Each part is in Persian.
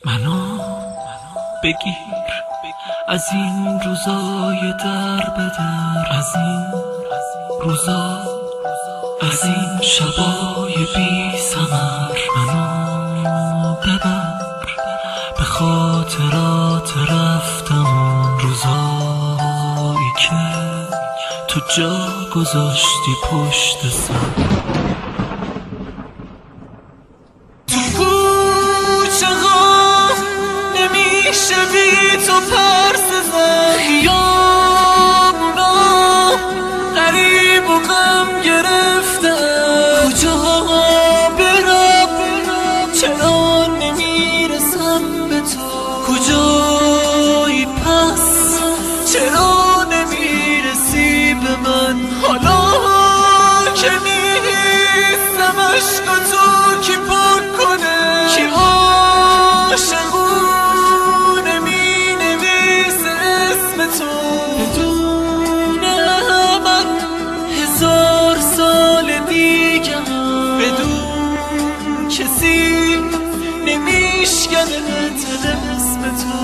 منو بگیر از این روزای در به در، از این روزا، از این شبای بی ثمر. منو ببر به خاطرات رفتم اون روزایی که تو جا گذاشتی پشت سر. نمیشه بی تو پرس زن، خیابونا غریب و غم گرفته. کجا برم چرا نمیرسم به تو؟ کجایی پس چرا نمیرسی به من؟ حالا که نیستم عشق تو کی پاک کنه؟ کی عاشقو بدون من هزار سال دیگه بدون کسی نمیشکنه طلسم تو.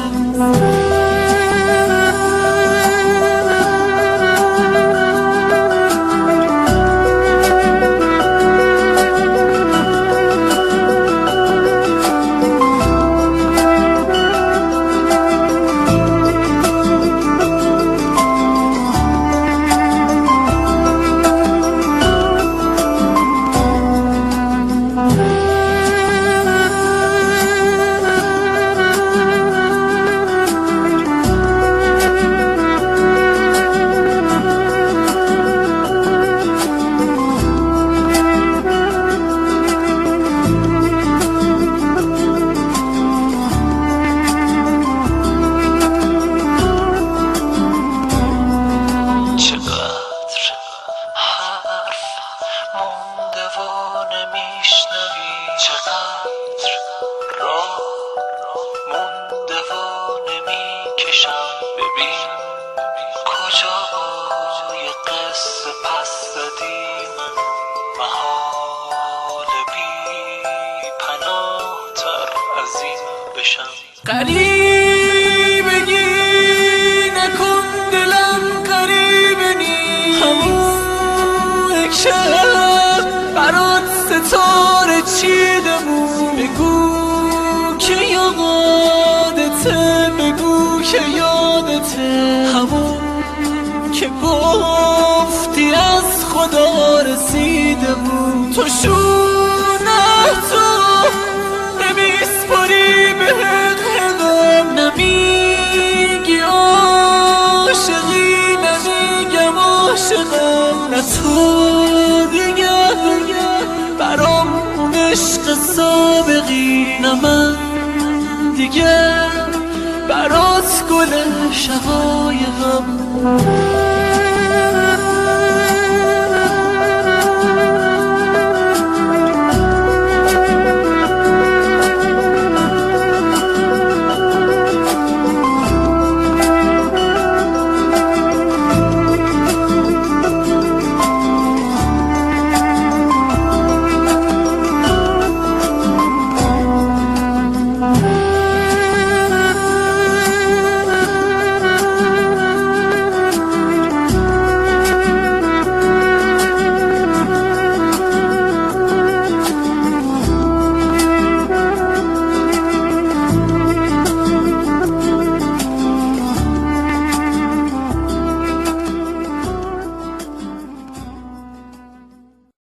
چقدر راه مونده و نمیکشم. ببین کجای قصه پس زدی منو، محال بی پناه تر از این بشم. قریبگی نکن دلم قریب نی، همون که برات ستاره چیدمون. بگو که یادته، بگو که یادته، همون که گفتی از خدا رسیدمون. تو شونه تو نمیسپاری به حقم، نمیگی عاشقی نمیگم عاشقم. نه تو دیگه برام اون عشق سابقی، نه من دیگه برات گل شقایقم.